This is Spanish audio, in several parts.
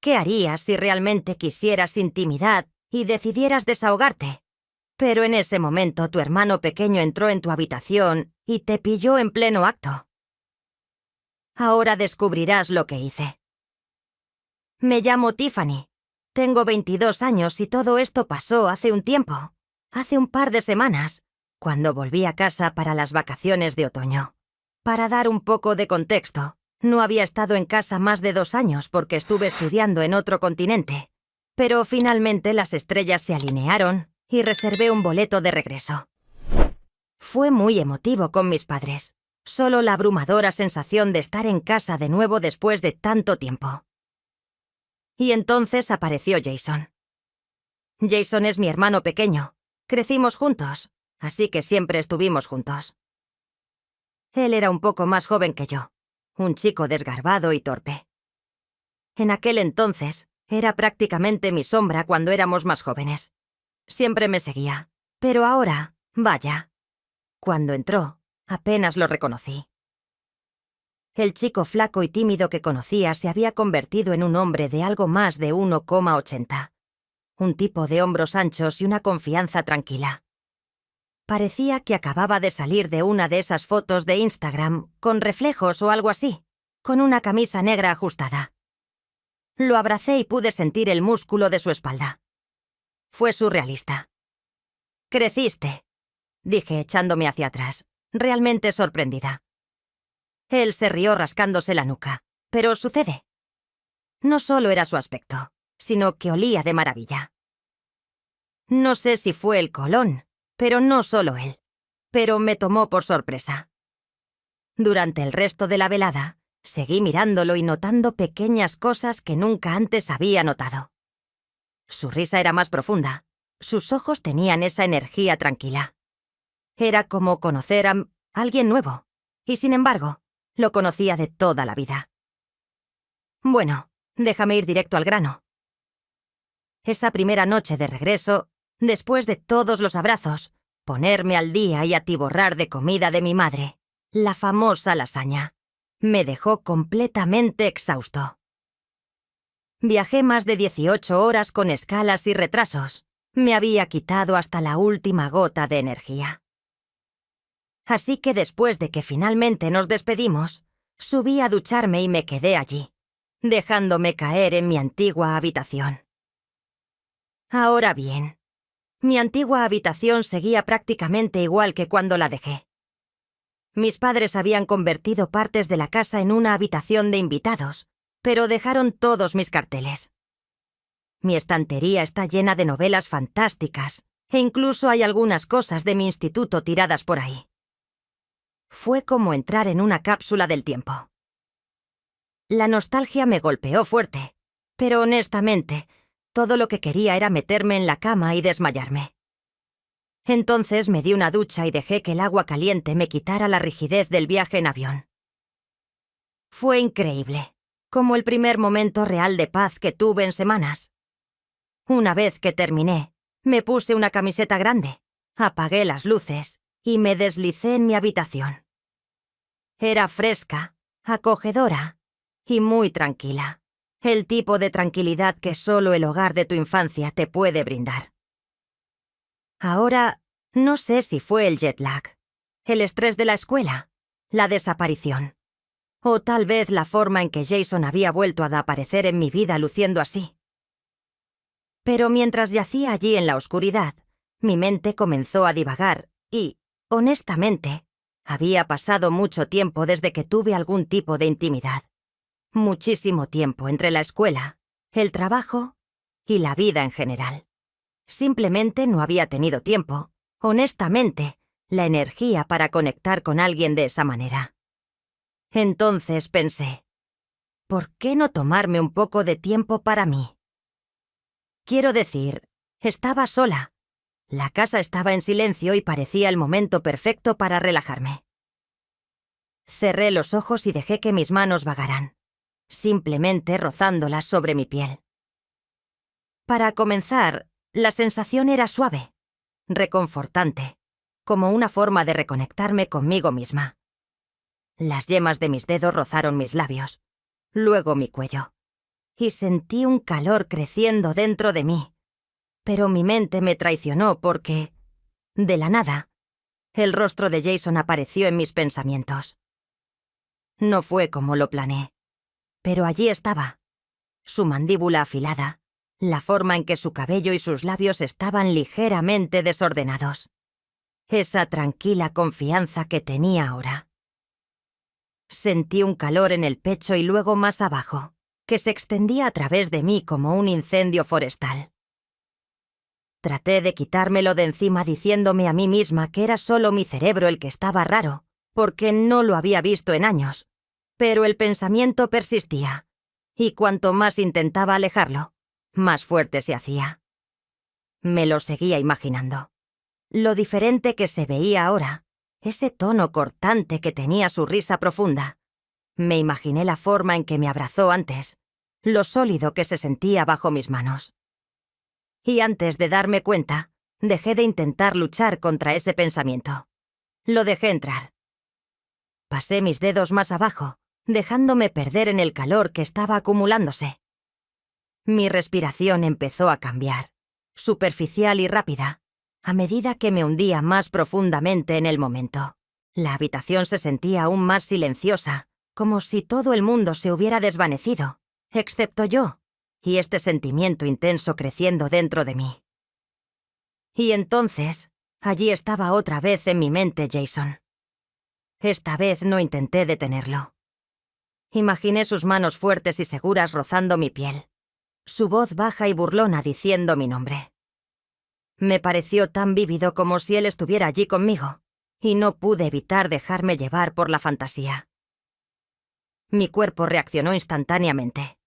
¿Qué harías si realmente quisieras intimidad y decidieras desahogarte? Pero en ese momento tu hermano pequeño entró en tu habitación y te pilló en pleno acto. Ahora descubrirás lo que hice. Me llamo Tiffany. Tengo 22 años y todo esto pasó hace un tiempo. Hace un par de semanas, cuando volví a casa para las vacaciones de otoño. Para dar un poco de contexto, no había estado en casa más de 2 años porque estuve estudiando en otro continente. Pero finalmente las estrellas se alinearon y reservé un boleto de regreso. Fue muy emotivo con mis padres. Solo la abrumadora sensación de estar en casa de nuevo después de tanto tiempo. Y entonces apareció Jason. Jason es mi hermano pequeño. Crecimos juntos, así que siempre estuvimos juntos. Él era un poco más joven que yo, un chico desgarbado y torpe. En aquel entonces, era prácticamente mi sombra cuando éramos más jóvenes. Siempre me seguía, pero ahora, vaya. Cuando entró, apenas lo reconocí. El chico flaco y tímido que conocía se había convertido en un hombre de algo más de 1,80. Un tipo de hombros anchos y una confianza tranquila. Parecía que acababa de salir de una de esas fotos de Instagram, con reflejos o algo así, con una camisa negra ajustada. Lo abracé y pude sentir el músculo de su espalda. Fue surrealista. «Creciste», dije echándome hacia atrás, realmente sorprendida. Él se rió rascándose la nuca. Pero sucede. No solo era su aspecto, sino que olía de maravilla. No sé si fue el colón, pero no solo él. Pero me tomó por sorpresa. Durante el resto de la velada, seguí mirándolo y notando pequeñas cosas que nunca antes había notado. Su risa era más profunda. Sus ojos tenían esa energía tranquila. Era como conocer a alguien nuevo. Y sin embargo, lo conocía de toda la vida. Bueno, déjame ir directo al grano. Esa primera noche de regreso, después de todos los abrazos, ponerme al día y atiborrar de comida de mi madre, la famosa lasaña, me dejó completamente exhausto. Viajé más de 18 horas con escalas y retrasos. Me había quitado hasta la última gota de energía. Así que después de que finalmente nos despedimos, subí a ducharme y me quedé allí, dejándome caer en mi antigua habitación. Ahora bien, mi antigua habitación seguía prácticamente igual que cuando la dejé. Mis padres habían convertido partes de la casa en una habitación de invitados, pero dejaron todos mis carteles. Mi estantería está llena de novelas fantásticas, e incluso hay algunas cosas de mi instituto tiradas por ahí. Fue como entrar en una cápsula del tiempo. La nostalgia me golpeó fuerte, pero honestamente, todo lo que quería era meterme en la cama y desmayarme. Entonces me di una ducha y dejé que el agua caliente me quitara la rigidez del viaje en avión. Fue increíble, como el primer momento real de paz que tuve en semanas. Una vez que terminé, me puse una camiseta grande, apagué las luces y me deslicé en mi habitación. Era fresca, acogedora y muy tranquila. El tipo de tranquilidad que solo el hogar de tu infancia te puede brindar. Ahora, no sé si fue el jet lag, el estrés de la escuela, la desaparición, o tal vez la forma en que Jason había vuelto a aparecer en mi vida luciendo así. Pero mientras yacía allí en la oscuridad, mi mente comenzó a divagar y, honestamente, había pasado mucho tiempo desde que tuve algún tipo de intimidad. Muchísimo tiempo entre la escuela, el trabajo y la vida en general. Simplemente no había tenido tiempo, honestamente, la energía para conectar con alguien de esa manera. Entonces pensé, ¿por qué no tomarme un poco de tiempo para mí? Quiero decir, estaba sola. La casa estaba en silencio y parecía el momento perfecto para relajarme. Cerré los ojos y dejé que mis manos vagaran, simplemente rozándolas sobre mi piel. Para comenzar, la sensación era suave, reconfortante, como una forma de reconectarme conmigo misma. Las yemas de mis dedos rozaron mis labios, luego mi cuello. y sentí un calor creciendo dentro de mí. Pero mi mente me traicionó porque, de la nada, el rostro de Jason apareció en mis pensamientos. No fue como lo planeé, pero allí estaba, su mandíbula afilada, la forma en que su cabello y sus labios estaban ligeramente desordenados. Esa tranquila confianza que tenía ahora. Sentí un calor en el pecho y luego más abajo, que se extendía a través de mí como un incendio forestal. Traté de quitármelo de encima diciéndome a mí misma que era solo mi cerebro el que estaba raro, porque no lo había visto en años. Pero el pensamiento persistía, y cuanto más intentaba alejarlo, más fuerte se hacía. Me lo seguía imaginando. Lo diferente que se veía ahora, ese tono cortante que tenía su risa profunda. Me imaginé la forma en que me abrazó antes, lo sólido que se sentía bajo mis manos. Y antes de darme cuenta, dejé de intentar luchar contra ese pensamiento. Lo dejé entrar. Pasé mis dedos más abajo, dejándome perder en el calor que estaba acumulándose. Mi respiración empezó a cambiar, superficial y rápida, a medida que me hundía más profundamente en el momento. La habitación se sentía aún más silenciosa, como si todo el mundo se hubiera desvanecido, excepto yo, y este sentimiento intenso creciendo dentro de mí. Y entonces, allí estaba otra vez en mi mente Jason. Esta vez no intenté detenerlo. Imaginé sus manos fuertes y seguras rozando mi piel, su voz baja y burlona diciendo mi nombre. Me pareció tan vívido como si él estuviera allí conmigo, y no pude evitar dejarme llevar por la fantasía. Mi cuerpo reaccionó instantáneamente.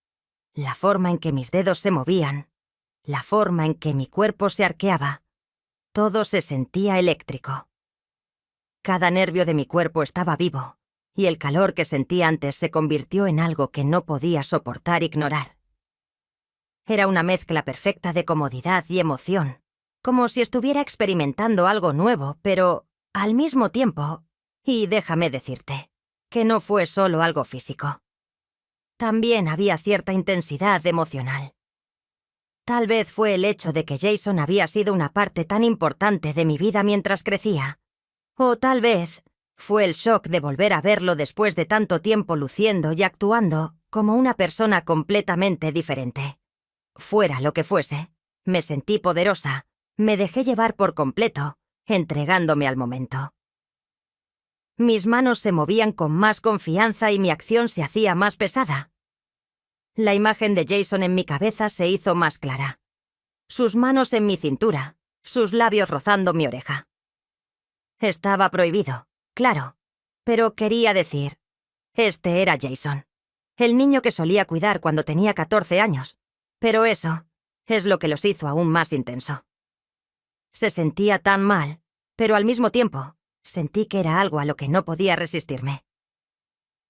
La forma en que mis dedos se movían, la forma en que mi cuerpo se arqueaba, todo se sentía eléctrico. Cada nervio de mi cuerpo estaba vivo, y el calor que sentía antes se convirtió en algo que no podía soportar ignorar. Era una mezcla perfecta de comodidad y emoción, como si estuviera experimentando algo nuevo, pero, al mismo tiempo, y déjame decirte, que no fue solo algo físico. También había cierta intensidad emocional. Tal vez fue el hecho de que Jason había sido una parte tan importante de mi vida mientras crecía. O tal vez fue el shock de volver a verlo después de tanto tiempo luciendo y actuando como una persona completamente diferente. Fuera lo que fuese, me sentí poderosa, me dejé llevar por completo, entregándome al momento. Mis manos se movían con más confianza y mi acción se hacía más pesada. La imagen de Jason en mi cabeza se hizo más clara. Sus manos en mi cintura, sus labios rozando mi oreja. Estaba prohibido, claro, pero quería decir, este era Jason, el niño que solía cuidar cuando tenía 14 años, pero eso es lo que los hizo aún más intenso. Se sentía tan mal, pero al mismo tiempo sentí que era algo a lo que no podía resistirme.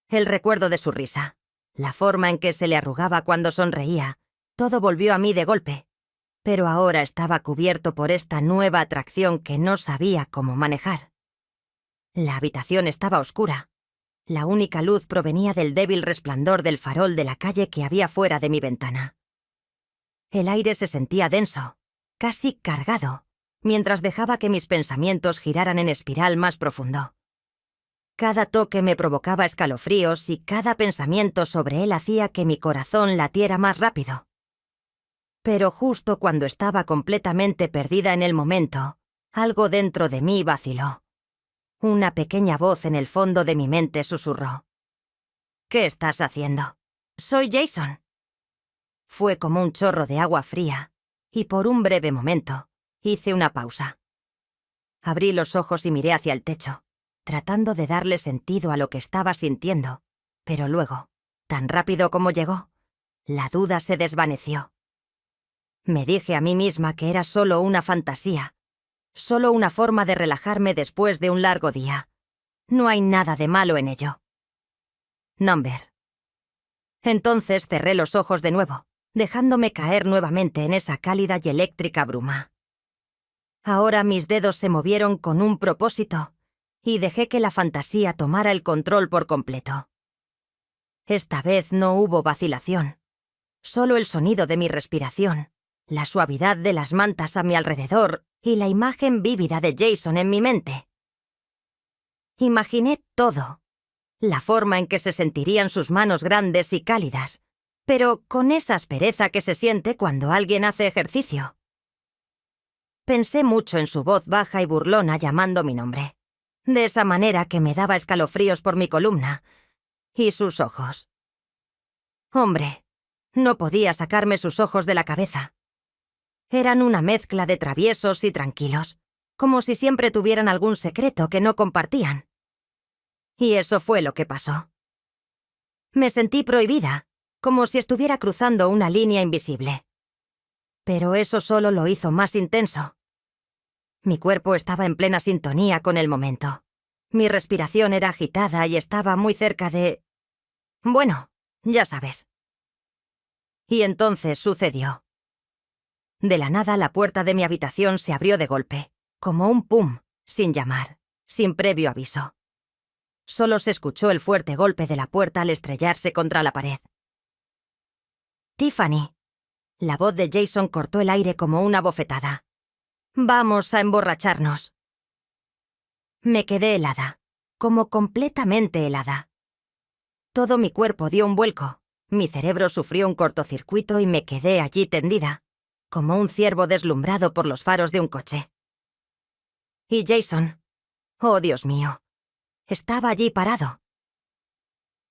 El recuerdo de su risa, la forma en que se le arrugaba cuando sonreía, todo volvió a mí de golpe, pero ahora estaba cubierto por esta nueva atracción que no sabía cómo manejar. La habitación estaba oscura. La única luz provenía del débil resplandor del farol de la calle que había fuera de mi ventana. El aire se sentía denso, casi cargado, mientras dejaba que mis pensamientos giraran en espiral más profundo. Cada toque me provocaba escalofríos y cada pensamiento sobre él hacía que mi corazón latiera más rápido. Pero justo cuando estaba completamente perdida en el momento, algo dentro de mí vaciló. Una pequeña voz en el fondo de mi mente susurró. «¿Qué estás haciendo? Soy Jason». Fue como un chorro de agua fría, y por un breve momento hice una pausa. Abrí los ojos y miré hacia el techo, tratando de darle sentido a lo que estaba sintiendo, pero luego, tan rápido como llegó, la duda se desvaneció. Me dije a mí misma que era solo una fantasía, solo una forma de relajarme después de un largo día. No hay nada de malo en ello. Number. Entonces cerré los ojos de nuevo, dejándome caer nuevamente en esa cálida y eléctrica bruma. Ahora mis dedos se movieron con un propósito y dejé que la fantasía tomara el control por completo. Esta vez no hubo vacilación. Solo el sonido de mi respiración, la suavidad de las mantas a mi alrededor y la imagen vívida de Jason en mi mente. Imaginé todo. La forma en que se sentirían sus manos grandes y cálidas, pero con esa aspereza que se siente cuando alguien hace ejercicio. Pensé mucho en su voz baja y burlona llamando mi nombre, de esa manera que me daba escalofríos por mi columna, y sus ojos. Hombre, no podía sacarme sus ojos de la cabeza. Eran una mezcla de traviesos y tranquilos, como si siempre tuvieran algún secreto que no compartían. Y eso fue lo que pasó. Me sentí prohibida, como si estuviera cruzando una línea invisible. Pero eso solo lo hizo más intenso. Mi cuerpo estaba en plena sintonía con el momento. Mi respiración era agitada y estaba muy cerca de... Bueno, ya sabes. Y entonces sucedió. De la nada la puerta de mi habitación se abrió de golpe, como un pum, sin llamar, sin previo aviso. Solo se escuchó el fuerte golpe de la puerta al estrellarse contra la pared. «Tiffany». La voz de Jason cortó el aire como una bofetada. «Vamos a emborracharnos». Me quedé helada, como completamente helada. Todo mi cuerpo dio un vuelco, mi cerebro sufrió un cortocircuito y me quedé allí tendida, como un ciervo deslumbrado por los faros de un coche. Y Jason, oh Dios mío, estaba allí parado.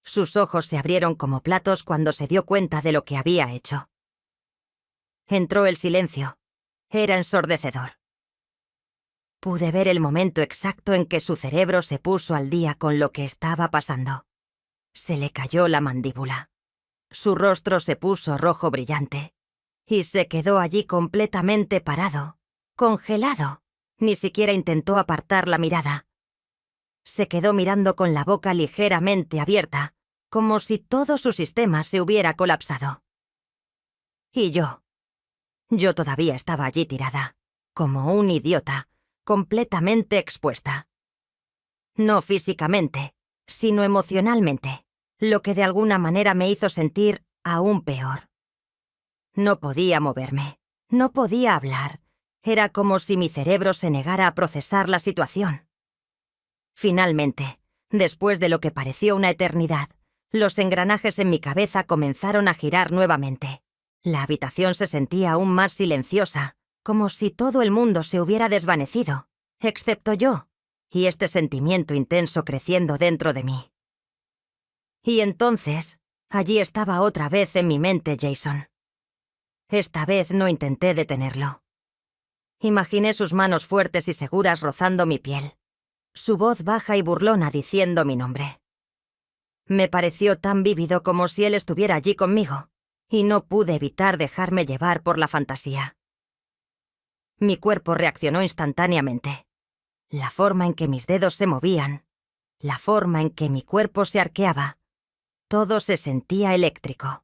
Sus ojos se abrieron como platos cuando se dio cuenta de lo que había hecho. Entró el silencio. Era ensordecedor. Pude ver el momento exacto en que su cerebro se puso al día con lo que estaba pasando. Se le cayó la mandíbula. Su rostro se puso rojo brillante. Y se quedó allí completamente parado, congelado. Ni siquiera intentó apartar la mirada. Se quedó mirando con la boca ligeramente abierta, como si todo su sistema se hubiera colapsado. Y yo todavía estaba allí tirada, como un idiota, completamente expuesta. No físicamente, sino emocionalmente, lo que de alguna manera me hizo sentir aún peor. No podía moverme, no podía hablar. Era como si mi cerebro se negara a procesar la situación. Finalmente, después de lo que pareció una eternidad, los engranajes en mi cabeza comenzaron a girar nuevamente. La habitación se sentía aún más silenciosa, como si todo el mundo se hubiera desvanecido, excepto yo, y este sentimiento intenso creciendo dentro de mí. Y entonces, allí estaba otra vez en mi mente Jason. Esta vez no intenté detenerlo. Imaginé sus manos fuertes y seguras rozando mi piel, su voz baja y burlona diciendo mi nombre. Me pareció tan vívido como si él estuviera allí conmigo, y no pude evitar dejarme llevar por la fantasía. Mi cuerpo reaccionó instantáneamente. La forma en que mis dedos se movían, la forma en que mi cuerpo se arqueaba, todo se sentía eléctrico.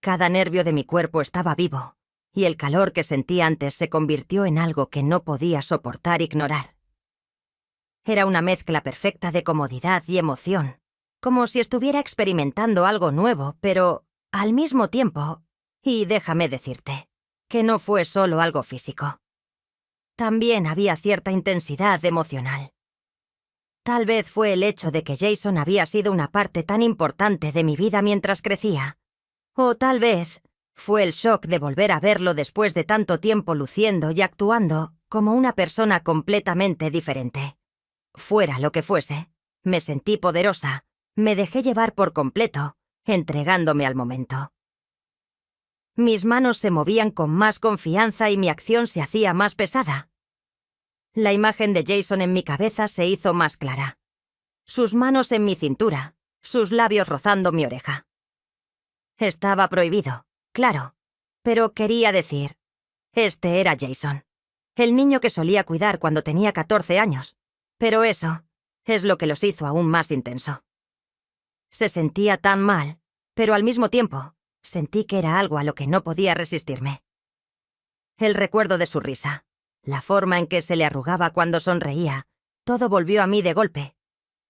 Cada nervio de mi cuerpo estaba vivo, y el calor que sentí antes se convirtió en algo que no podía soportar ignorar. Era una mezcla perfecta de comodidad y emoción, como si estuviera experimentando algo nuevo, pero, al mismo tiempo, y déjame decirte, que no fue solo algo físico. También había cierta intensidad emocional. Tal vez fue el hecho de que Jason había sido una parte tan importante de mi vida mientras crecía, o tal vez fue el shock de volver a verlo después de tanto tiempo luciendo y actuando como una persona completamente diferente. Fuera lo que fuese, me sentí poderosa, me dejé llevar por completo, entregándome al momento. Mis manos se movían con más confianza y mi acción se hacía más pesada. La imagen de Jason en mi cabeza se hizo más clara. Sus manos en mi cintura, sus labios rozando mi oreja. Estaba prohibido, claro, pero quería decir, este era Jason, el niño que solía cuidar cuando tenía 14 años, pero eso es lo que los hizo aún más intenso. Se sentía tan mal, pero al mismo tiempo sentí que era algo a lo que no podía resistirme. El recuerdo de su risa, la forma en que se le arrugaba cuando sonreía, todo volvió a mí de golpe,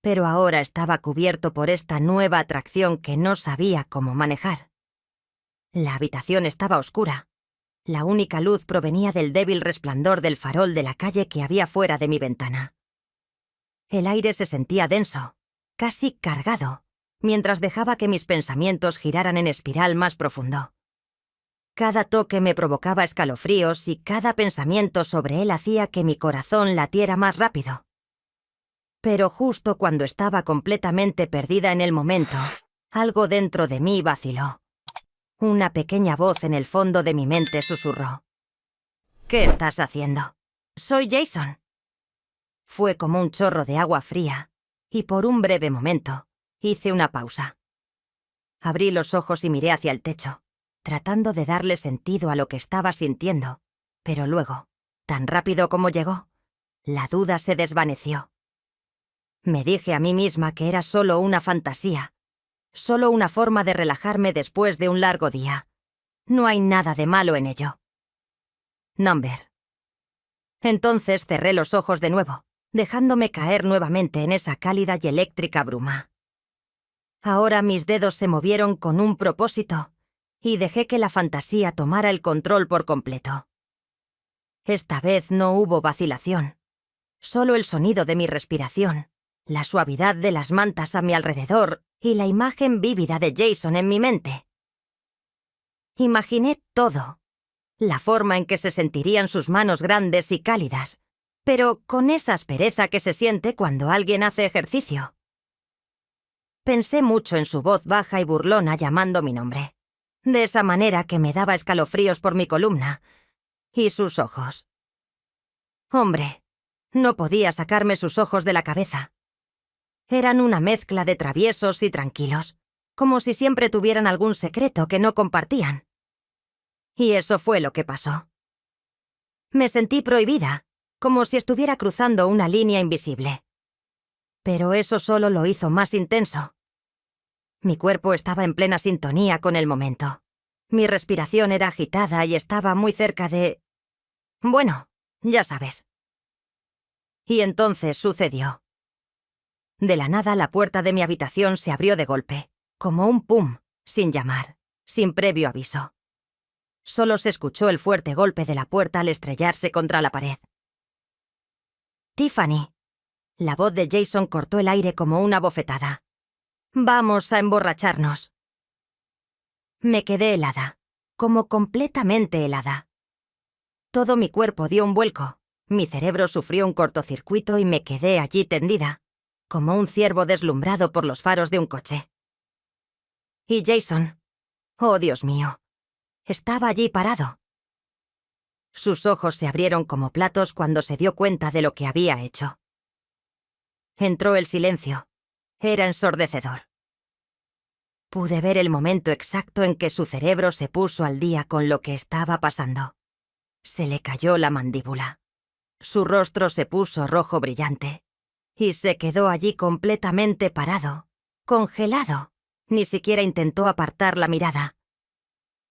pero ahora estaba cubierto por esta nueva atracción que no sabía cómo manejar. La habitación estaba oscura. La única luz provenía del débil resplandor del farol de la calle que había fuera de mi ventana. El aire se sentía denso, casi cargado, mientras dejaba que mis pensamientos giraran en espiral más profundo. Cada toque me provocaba escalofríos y cada pensamiento sobre él hacía que mi corazón latiera más rápido. Pero justo cuando estaba completamente perdida en el momento, algo dentro de mí vaciló. Una pequeña voz en el fondo de mi mente susurró: «¿Qué estás haciendo? Soy Jason». Fue como un chorro de agua fría, y por un breve momento hice una pausa. Abrí los ojos y miré hacia el techo, tratando de darle sentido a lo que estaba sintiendo, pero luego, tan rápido como llegó, la duda se desvaneció. Me dije a mí misma que era solo una fantasía, solo una forma de relajarme después de un largo día. No hay nada de malo en ello. Number. Entonces cerré los ojos de nuevo, dejándome caer nuevamente en esa cálida y eléctrica bruma. Ahora mis dedos se movieron con un propósito y dejé que la fantasía tomara el control por completo. Esta vez no hubo vacilación, solo el sonido de mi respiración, la suavidad de las mantas a mi alrededor y la imagen vívida de Jason en mi mente. Imaginé todo, la forma en que se sentirían sus manos grandes y cálidas, pero con esa aspereza que se siente cuando alguien hace ejercicio. Pensé mucho en su voz baja y burlona llamando mi nombre, de esa manera que me daba escalofríos por mi columna, y sus ojos. Hombre, no podía sacarme sus ojos de la cabeza. Eran una mezcla de traviesos y tranquilos, como si siempre tuvieran algún secreto que no compartían. Y eso fue lo que pasó. Me sentí prohibida, como si estuviera cruzando una línea invisible. Pero eso solo lo hizo más intenso. Mi cuerpo estaba en plena sintonía con el momento. Mi respiración era agitada y estaba muy cerca de... Bueno, ya sabes. Y entonces sucedió. De la nada la puerta de mi habitación se abrió de golpe, como un pum, sin llamar, sin previo aviso. Solo se escuchó el fuerte golpe de la puerta al estrellarse contra la pared. «Tiffany». La voz de Jason cortó el aire como una bofetada. «Vamos a emborracharnos». Me quedé helada, como completamente helada. Todo mi cuerpo dio un vuelco, mi cerebro sufrió un cortocircuito y me quedé allí tendida, como un ciervo deslumbrado por los faros de un coche. Y Jason, oh Dios mío, estaba allí parado. Sus ojos se abrieron como platos cuando se dio cuenta de lo que había hecho. Entró el silencio. Era ensordecedor. Pude ver el momento exacto en que su cerebro se puso al día con lo que estaba pasando. Se le cayó la mandíbula. Su rostro se puso rojo brillante. Y se quedó allí completamente parado, congelado. Ni siquiera intentó apartar la mirada.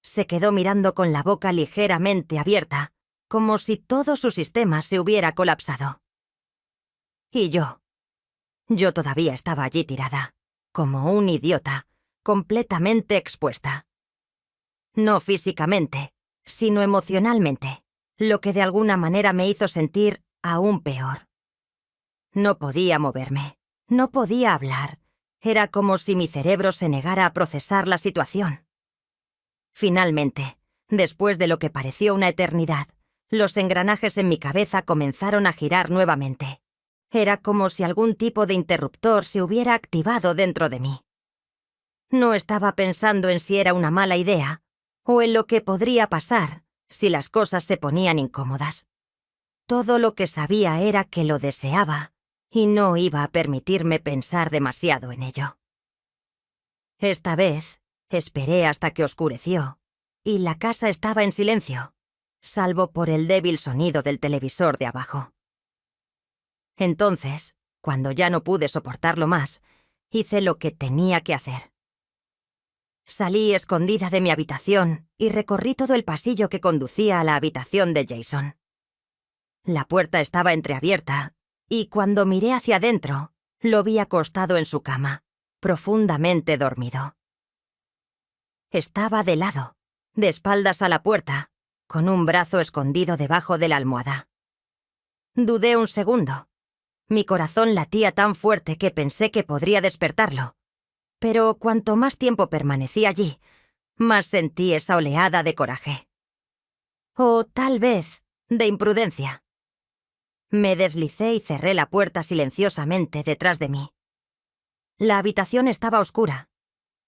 Se quedó mirando con la boca ligeramente abierta, como si todo su sistema se hubiera colapsado. Y yo todavía estaba allí tirada, como un idiota, completamente expuesta. No físicamente, sino emocionalmente, lo que de alguna manera me hizo sentir aún peor. No podía moverme, no podía hablar. Era como si mi cerebro se negara a procesar la situación. Finalmente, después de lo que pareció una eternidad, los engranajes en mi cabeza comenzaron a girar nuevamente. Era como si algún tipo de interruptor se hubiera activado dentro de mí. No estaba pensando en si era una mala idea o en lo que podría pasar si las cosas se ponían incómodas. Todo lo que sabía era que lo deseaba y no iba a permitirme pensar demasiado en ello. Esta vez, esperé hasta que oscureció y la casa estaba en silencio, salvo por el débil sonido del televisor de abajo. Entonces, cuando ya no pude soportarlo más, hice lo que tenía que hacer. Salí escondida de mi habitación y recorrí todo el pasillo que conducía a la habitación de Jason. La puerta estaba entreabierta y cuando miré hacia adentro, lo vi acostado en su cama, profundamente dormido. Estaba de lado, de espaldas a la puerta, con un brazo escondido debajo de la almohada. Dudé un segundo. Mi corazón latía tan fuerte que pensé que podría despertarlo. Pero cuanto más tiempo permanecí allí, más sentí esa oleada de coraje. O tal vez de imprudencia. Me deslicé y cerré la puerta silenciosamente detrás de mí. La habitación estaba oscura,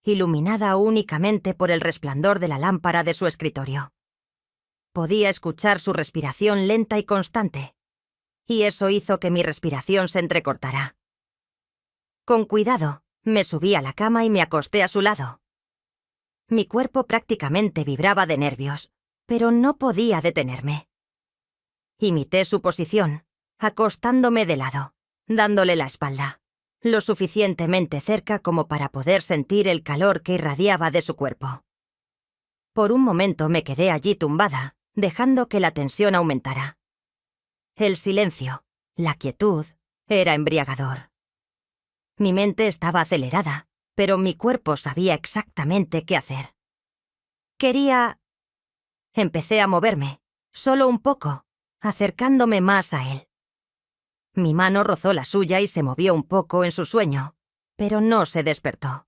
iluminada únicamente por el resplandor de la lámpara de su escritorio. Podía escuchar su respiración lenta y constante, y eso hizo que mi respiración se entrecortara. Con cuidado, me subí a la cama y me acosté a su lado. Mi cuerpo prácticamente vibraba de nervios, pero no podía detenerme. Imité su posición, acostándome de lado, dándole la espalda, lo suficientemente cerca como para poder sentir el calor que irradiaba de su cuerpo. Por un momento me quedé allí tumbada, dejando que la tensión aumentara. El silencio, la quietud, era embriagador. Mi mente estaba acelerada, pero mi cuerpo sabía exactamente qué hacer. Empecé a moverme, solo un poco, acercándome más a él. Mi mano rozó la suya y se movió un poco en su sueño, pero no se despertó.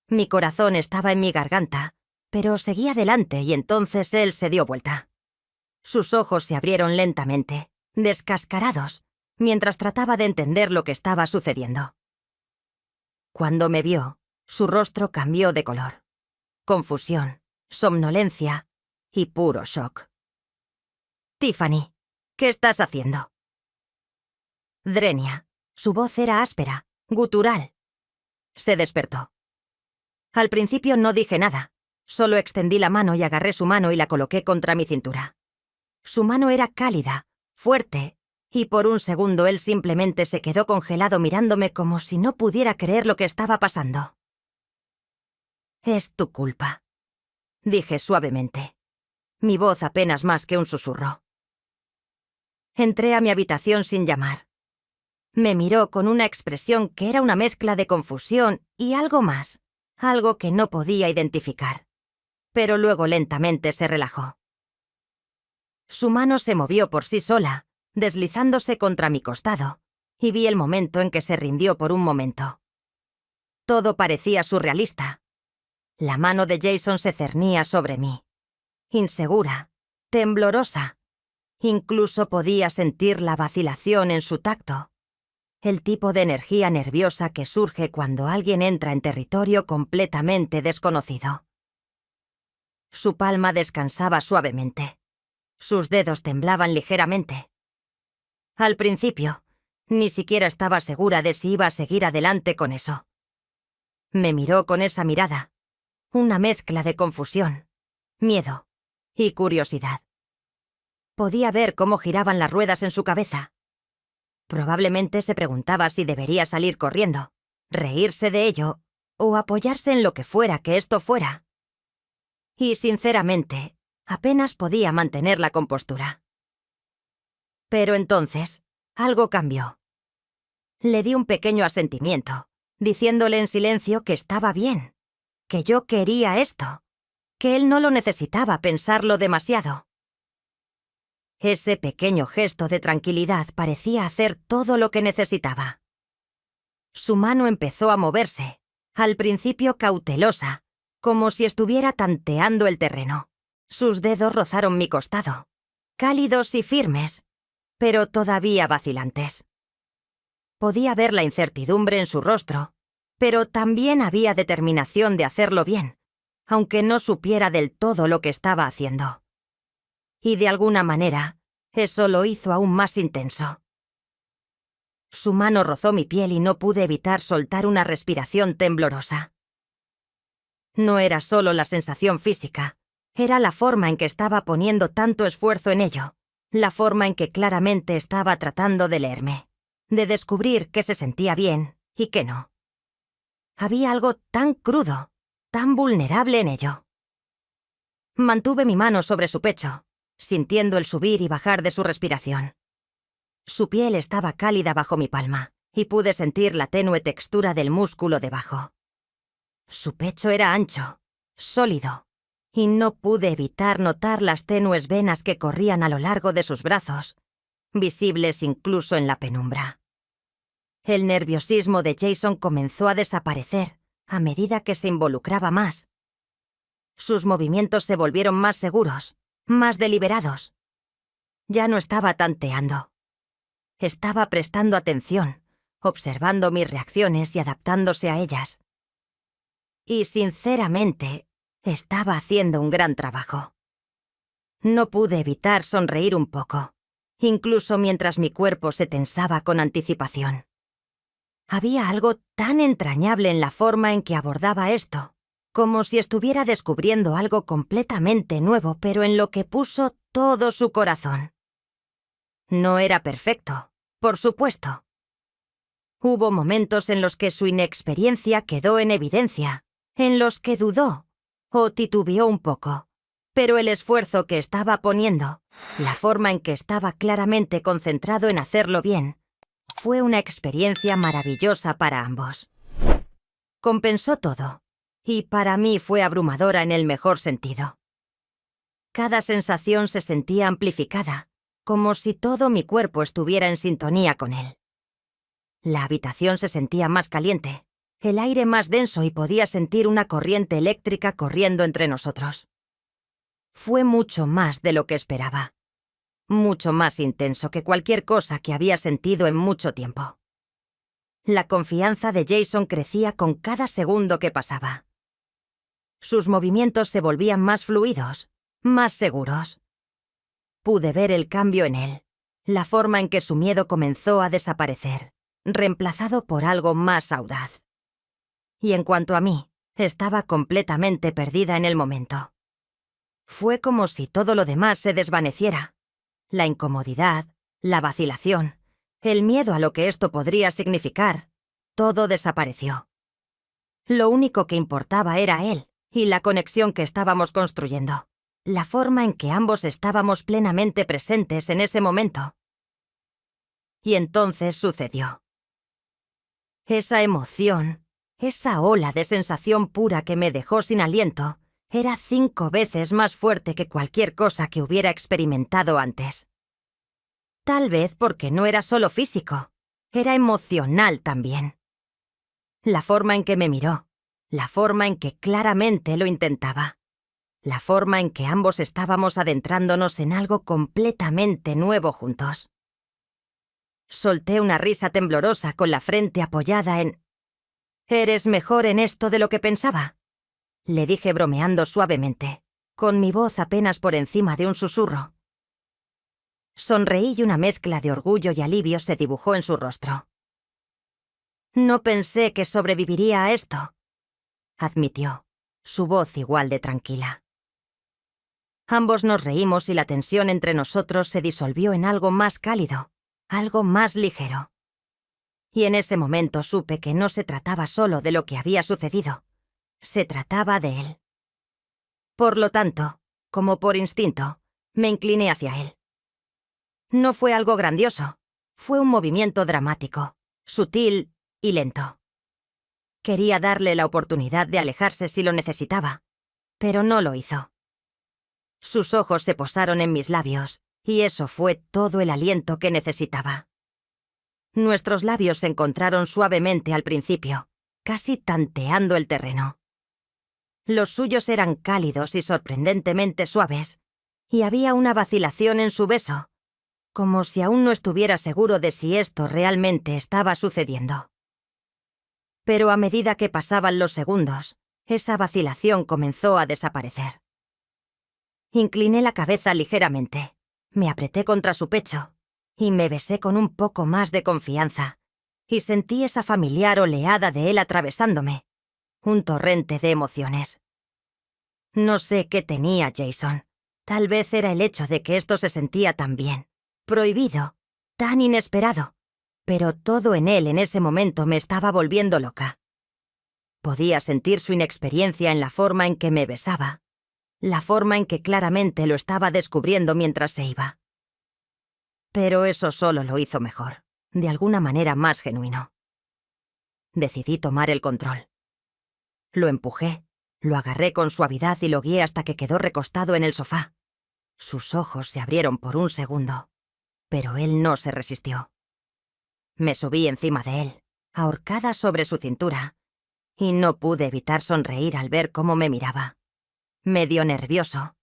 Mi corazón estaba en mi garganta, pero seguí adelante y entonces él se dio vuelta. Sus ojos se abrieron lentamente, descascarados, mientras trataba de entender lo que estaba sucediendo. Cuando me vio, su rostro cambió de color. Confusión, somnolencia y puro shock. «Tiffany, ¿qué estás haciendo?» Drenia. Su voz era áspera, gutural. Se despertó. Al principio no dije nada, solo extendí la mano y agarré su mano y la coloqué contra mi cintura. Su mano era cálida, fuerte, y por un segundo él simplemente se quedó congelado mirándome como si no pudiera creer lo que estaba pasando. «Es tu culpa», dije suavemente, mi voz apenas más que un susurro. Entré a mi habitación sin llamar. Me miró con una expresión que era una mezcla de confusión y algo más, algo que no podía identificar. Pero luego lentamente se relajó. Su mano se movió por sí sola, deslizándose contra mi costado, y vi el momento en que se rindió por un momento. Todo parecía surrealista. La mano de Jason se cernía sobre mí, insegura, temblorosa. Incluso podía sentir la vacilación en su tacto. El tipo de energía nerviosa que surge cuando alguien entra en territorio completamente desconocido. Su palma descansaba suavemente. Sus dedos temblaban ligeramente. Al principio, ni siquiera estaba segura de si iba a seguir adelante con eso. Me miró con esa mirada, una mezcla de confusión, miedo y curiosidad. Podía ver cómo giraban las ruedas en su cabeza. Probablemente se preguntaba si debería salir corriendo, reírse de ello o apoyarse en lo que fuera que esto fuera. Y sinceramente, apenas podía mantener la compostura. Pero entonces, algo cambió. Le di un pequeño asentimiento, diciéndole en silencio que estaba bien, que yo quería esto, que él no lo necesitaba pensarlo demasiado. Ese pequeño gesto de tranquilidad parecía hacer todo lo que necesitaba. Su mano empezó a moverse, al principio cautelosa, como si estuviera tanteando el terreno. Sus dedos rozaron mi costado, cálidos y firmes, pero todavía vacilantes. Podía ver la incertidumbre en su rostro, pero también había determinación de hacerlo bien, aunque no supiera del todo lo que estaba haciendo. Y de alguna manera, eso lo hizo aún más intenso. Su mano rozó mi piel y no pude evitar soltar una respiración temblorosa. No era solo la sensación física, era la forma en que estaba poniendo tanto esfuerzo en ello, la forma en que claramente estaba tratando de leerme, de descubrir que se sentía bien y que no. Había algo tan crudo, tan vulnerable en ello. Mantuve mi mano sobre su pecho, sintiendo el subir y bajar de su respiración. Su piel estaba cálida bajo mi palma, y pude sentir la tenue textura del músculo debajo. Su pecho era ancho, sólido, y no pude evitar notar las tenues venas que corrían a lo largo de sus brazos, visibles incluso en la penumbra. El nerviosismo de Jason comenzó a desaparecer a medida que se involucraba más. Sus movimientos se volvieron más seguros, más deliberados. Ya no estaba tanteando. Estaba prestando atención, observando mis reacciones y adaptándose a ellas. Y sinceramente, estaba haciendo un gran trabajo. No pude evitar sonreír un poco, incluso mientras mi cuerpo se tensaba con anticipación. Había algo tan entrañable en la forma en que abordaba esto, como si estuviera descubriendo algo completamente nuevo, pero en lo que puso todo su corazón. No era perfecto, por supuesto. Hubo momentos en los que su inexperiencia quedó en evidencia, en los que dudó o titubeó un poco, pero el esfuerzo que estaba poniendo, la forma en que estaba claramente concentrado en hacerlo bien, fue una experiencia maravillosa para ambos. Compensó todo, y para mí fue abrumadora en el mejor sentido. Cada sensación se sentía amplificada, como si todo mi cuerpo estuviera en sintonía con él. La habitación se sentía más caliente, el aire más denso y podía sentir una corriente eléctrica corriendo entre nosotros. Fue mucho más de lo que esperaba. Mucho más intenso que cualquier cosa que había sentido en mucho tiempo. La confianza de Jason crecía con cada segundo que pasaba. Sus movimientos se volvían más fluidos, más seguros. Pude ver el cambio en él, la forma en que su miedo comenzó a desaparecer, reemplazado por algo más audaz. Y en cuanto a mí, estaba completamente perdida en el momento. Fue como si todo lo demás se desvaneciera. La incomodidad, la vacilación, el miedo a lo que esto podría significar, todo desapareció. Lo único que importaba era él y la conexión que estábamos construyendo, la forma en que ambos estábamos plenamente presentes en ese momento. Y entonces sucedió. Esa emoción, esa ola de sensación pura que me dejó sin aliento, era 5 veces más fuerte que cualquier cosa que hubiera experimentado antes. Tal vez porque no era solo físico, era emocional también. La forma en que me miró, la forma en que claramente lo intentaba, la forma en que ambos estábamos adentrándonos en algo completamente nuevo juntos. Solté una risa temblorosa con la frente apoyada en... «¿Eres mejor en esto de lo que pensaba?», le dije bromeando suavemente, con mi voz apenas por encima de un susurro. Sonreí y una mezcla de orgullo y alivio se dibujó en su rostro. «No pensé que sobreviviría a esto», admitió, su voz igual de tranquila. Ambos nos reímos y la tensión entre nosotros se disolvió en algo más cálido, algo más ligero. Y en ese momento supe que no se trataba solo de lo que había sucedido, se trataba de él. Por lo tanto, como por instinto, me incliné hacia él. No fue algo grandioso, fue un movimiento dramático, sutil y lento. Quería darle la oportunidad de alejarse si lo necesitaba, pero no lo hizo. Sus ojos se posaron en mis labios, y eso fue todo el aliento que necesitaba. Nuestros labios se encontraron suavemente al principio, casi tanteando el terreno. Los suyos eran cálidos y sorprendentemente suaves, y había una vacilación en su beso, como si aún no estuviera seguro de si esto realmente estaba sucediendo. Pero a medida que pasaban los segundos, esa vacilación comenzó a desaparecer. Incliné la cabeza ligeramente, me apreté contra su pecho y me besé con un poco más de confianza, y sentí esa familiar oleada de él atravesándome, un torrente de emociones. No sé qué tenía Jason. Tal vez era el hecho de que esto se sentía tan bien, prohibido, tan inesperado, pero todo en él en ese momento me estaba volviendo loca. Podía sentir su inexperiencia en la forma en que me besaba, la forma en que claramente lo estaba descubriendo mientras se iba. Pero eso solo lo hizo mejor, de alguna manera más genuino. Decidí tomar el control. Lo empujé, Lo agarré con suavidad y lo guié hasta que quedó recostado en el sofá. Sus ojos se abrieron por un segundo, pero él no se resistió. Me subí encima de él, ahorcada sobre su cintura, y no pude evitar sonreír al ver cómo me miraba. Medio nervioso,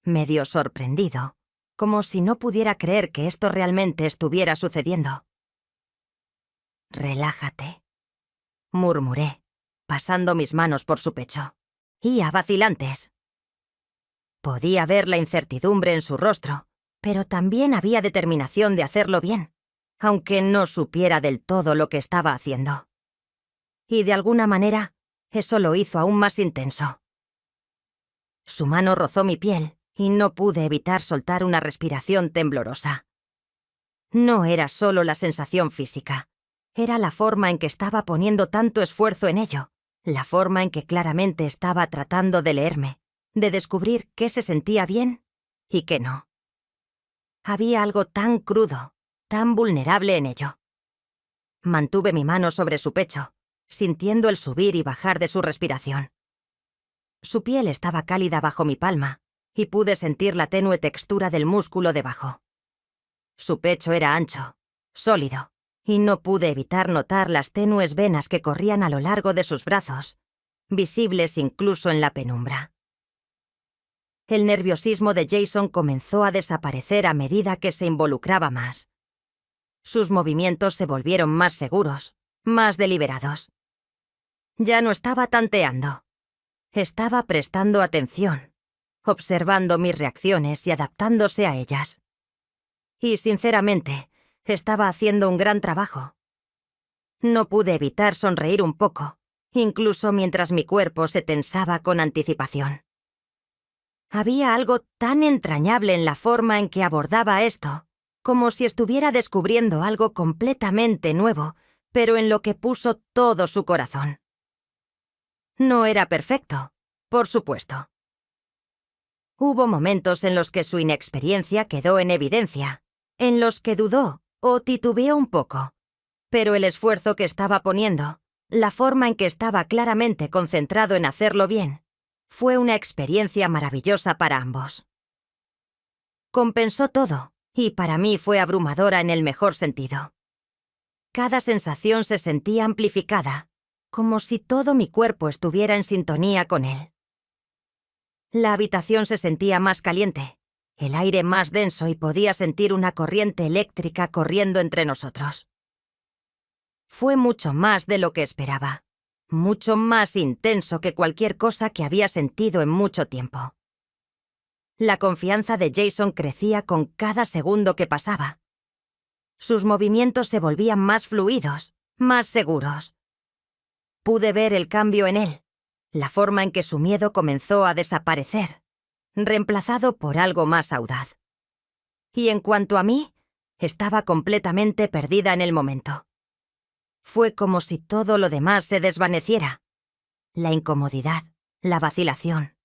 medio sorprendido, como si no pudiera creer que esto realmente estuviera sucediendo. «Relájate», murmuré, pasando mis manos por su pecho. «Ia vacilantes». Podía ver la incertidumbre en su rostro, pero también había determinación de hacerlo bien, aunque no supiera del todo lo que estaba haciendo. Y de alguna manera, eso lo hizo aún más intenso. Su mano rozó mi piel y no pude evitar soltar una respiración temblorosa. No era solo la sensación física, era la forma en que estaba poniendo tanto esfuerzo en ello, la forma en que claramente estaba tratando de leerme, de descubrir qué se sentía bien y qué no. Había algo tan crudo, tan vulnerable en ello. Mantuve mi mano sobre su pecho, sintiendo el subir y bajar de su respiración. Su piel estaba cálida bajo mi palma, y pude sentir la tenue textura del músculo debajo. Su pecho era ancho, sólido, y no pude evitar notar las tenues venas que corrían a lo largo de sus brazos, visibles incluso en la penumbra. El nerviosismo de Jason comenzó a desaparecer a medida que se involucraba más. Sus movimientos se volvieron más seguros, más deliberados. Ya no estaba tanteando. Estaba prestando atención, observando mis reacciones y adaptándose a ellas. Y, sinceramente, estaba haciendo un gran trabajo. No pude evitar sonreír un poco, incluso mientras mi cuerpo se tensaba con anticipación. Había algo tan entrañable en la forma en que abordaba esto, como si estuviera descubriendo algo completamente nuevo, pero en lo que puso todo su corazón. No era perfecto, por supuesto. Hubo momentos en los que su inexperiencia quedó en evidencia, en los que dudó o titubeó un poco, pero el esfuerzo que estaba poniendo, la forma en que estaba claramente concentrado en hacerlo bien, fue una experiencia maravillosa para ambos. Compensó todo, y para mí fue abrumadora en el mejor sentido. Cada sensación se sentía amplificada, como si todo mi cuerpo estuviera en sintonía con él. La habitación se sentía más caliente, el aire más denso y podía sentir una corriente eléctrica corriendo entre nosotros. Fue mucho más de lo que esperaba, mucho más intenso que cualquier cosa que había sentido en mucho tiempo. La confianza de Jason crecía con cada segundo que pasaba. Sus movimientos se volvían más fluidos, más seguros. Pude ver el cambio en él, la forma en que su miedo comenzó a desaparecer, reemplazado por algo más audaz. Y en cuanto a mí, estaba completamente perdida en el momento. Fue como si todo lo demás se desvaneciera. La incomodidad, la vacilación,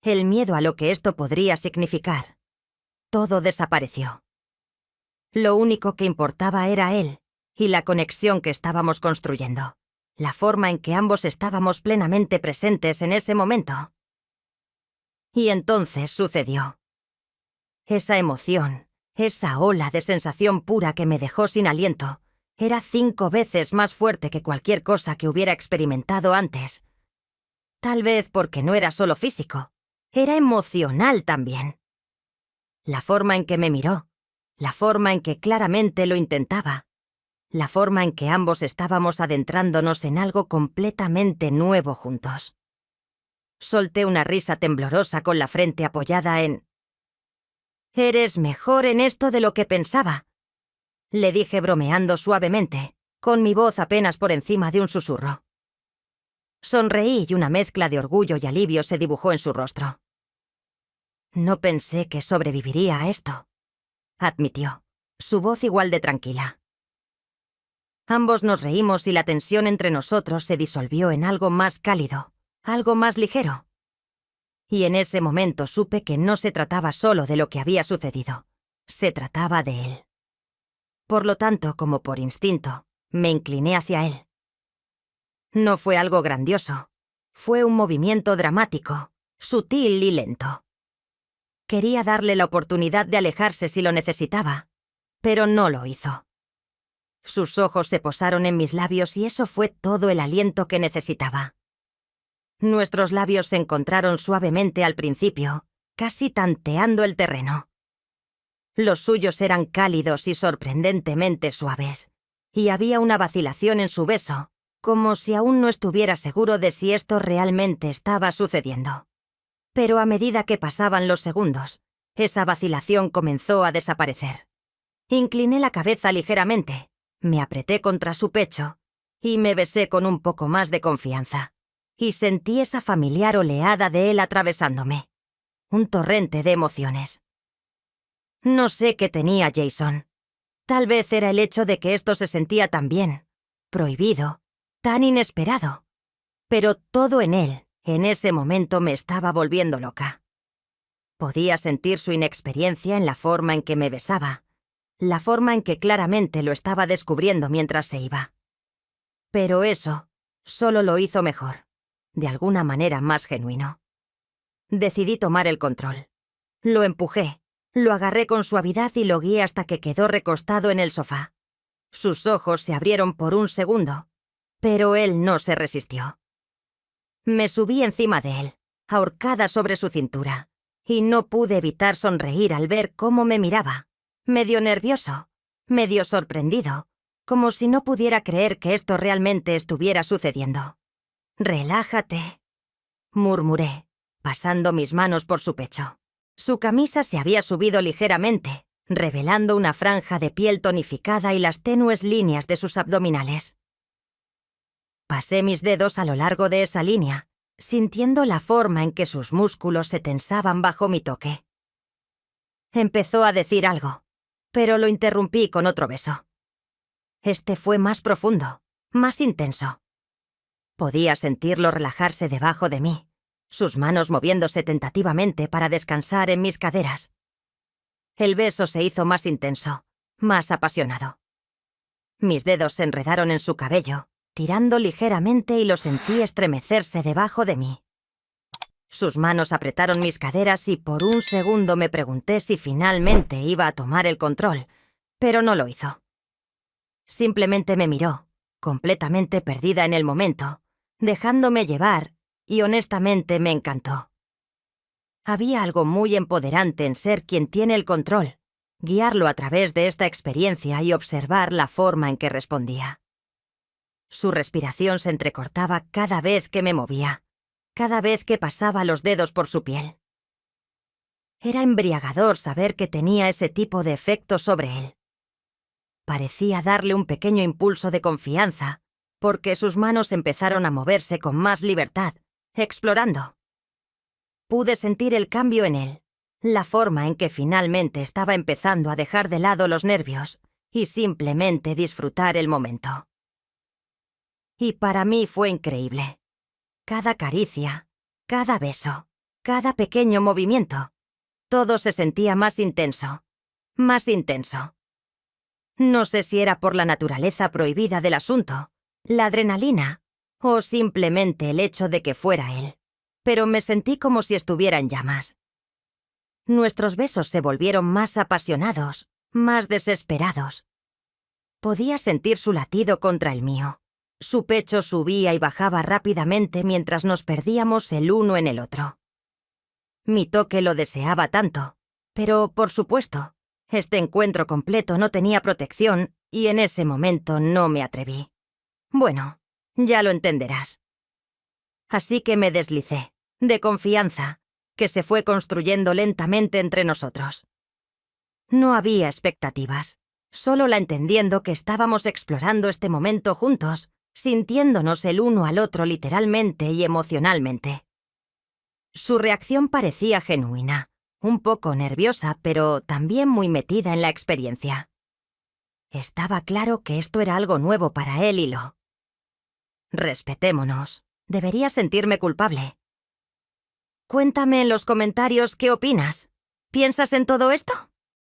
el miedo a lo que esto podría significar. Todo desapareció. Lo único que importaba era él y la conexión que estábamos construyendo, la forma en que ambos estábamos plenamente presentes en ese momento. Y entonces sucedió. Esa emoción, esa ola de sensación pura que me dejó sin aliento, era 5 veces más fuerte que cualquier cosa que hubiera experimentado antes. Tal vez porque no era solo físico, era emocional también. La forma en que me miró, la forma en que claramente lo intentaba, la forma en que ambos estábamos adentrándonos en algo completamente nuevo juntos. Solté una risa temblorosa con la frente apoyada en... «Eres mejor en esto de lo que pensaba», le dije bromeando suavemente, con mi voz apenas por encima de un susurro. Sonreí y una mezcla de orgullo y alivio se dibujó en su rostro. «No pensé que sobreviviría a esto», admitió, su voz igual de tranquila. Ambos nos reímos y la tensión entre nosotros se disolvió en algo más cálido, algo más ligero. Y en ese momento supe que no se trataba solo de lo que había sucedido, se trataba de él. Por lo tanto, como por instinto, me incliné hacia él. No fue algo grandioso, Fue un movimiento dramático, sutil y lento. Quería darle la oportunidad de alejarse si lo necesitaba, pero no lo hizo. Sus ojos se posaron en mis labios y eso fue todo el aliento que necesitaba. Nuestros labios se encontraron suavemente al principio, casi tanteando el terreno. Los suyos eran cálidos y sorprendentemente suaves, y había una vacilación en su beso, como si aún no estuviera seguro de si esto realmente estaba sucediendo. Pero a medida que pasaban los segundos, esa vacilación comenzó a desaparecer. Incliné la cabeza ligeramente, me apreté contra su pecho y me besé con un poco más de confianza. Y sentí esa familiar oleada de él atravesándome. Un torrente de emociones. No sé qué tenía Jason. Tal vez era el hecho de que esto se sentía tan bien, prohibido, tan inesperado. Pero todo en él, en ese momento, me estaba volviendo loca. Podía sentir su inexperiencia en la forma en que me besaba, la forma en que claramente lo estaba descubriendo mientras se iba. Pero eso solo lo hizo mejor, de alguna manera más genuino. Decidí tomar el control. Lo empujé, lo agarré con suavidad y lo guié hasta que quedó recostado en el sofá. Sus ojos se abrieron por un segundo, pero él no se resistió. Me subí encima de él, ahorcada sobre su cintura, y no pude evitar sonreír al ver cómo me miraba, medio nervioso, medio sorprendido, como si no pudiera creer que esto realmente estuviera sucediendo. «Relájate», murmuré, pasando mis manos por su pecho. Su camisa se había subido ligeramente, revelando una franja de piel tonificada y las tenues líneas de sus abdominales. Pasé mis dedos a lo largo de esa línea, sintiendo la forma en que sus músculos se tensaban bajo mi toque. Empezó a decir algo, pero lo interrumpí con otro beso. Este fue más profundo, más intenso. Podía sentirlo relajarse debajo de mí, sus manos moviéndose tentativamente para descansar en mis caderas. El beso se hizo más intenso, más apasionado. Mis dedos se enredaron en su cabello, tirando ligeramente y lo sentí estremecerse debajo de mí. Sus manos apretaron mis caderas y por un segundo me pregunté si finalmente iba a tomar el control, pero no lo hizo. Simplemente me miró, completamente perdida en el momento, dejándome llevar, y honestamente me encantó. Había algo muy empoderante en ser quien tiene el control, guiarlo a través de esta experiencia y observar la forma en que respondía. Su respiración se entrecortaba cada vez que me movía, cada vez que pasaba los dedos por su piel. Era embriagador saber que tenía ese tipo de efecto sobre él. Parecía darle un pequeño impulso de confianza, porque sus manos empezaron a moverse con más libertad, explorando. Pude sentir el cambio en él, la forma en que finalmente estaba empezando a dejar de lado los nervios y simplemente disfrutar el momento. Y para mí fue increíble. Cada caricia, cada beso, cada pequeño movimiento, todo se sentía más intenso, más intenso. No sé si era por la naturaleza prohibida del asunto, la adrenalina, o simplemente el hecho de que fuera él, pero me sentí como si estuviera en llamas. Nuestros besos se volvieron más apasionados, más desesperados. Podía sentir su latido contra el mío. Su pecho subía y bajaba rápidamente mientras nos perdíamos el uno en el otro. Mi toque lo deseaba tanto, pero, por supuesto, este encuentro completo no tenía protección y en ese momento no me atreví. Bueno, ya lo entenderás. Así que me deslicé, de confianza, que se fue construyendo lentamente entre nosotros. No había expectativas, solo la entendiendo que estábamos explorando este momento juntos, sintiéndonos el uno al otro literalmente y emocionalmente. Su reacción parecía genuina, un poco nerviosa, pero también muy metida en la experiencia. Estaba claro que esto era algo nuevo para él y lo. Respetémonos. Debería sentirme culpable. Cuéntame en los comentarios qué opinas. ¿Piensas en todo esto?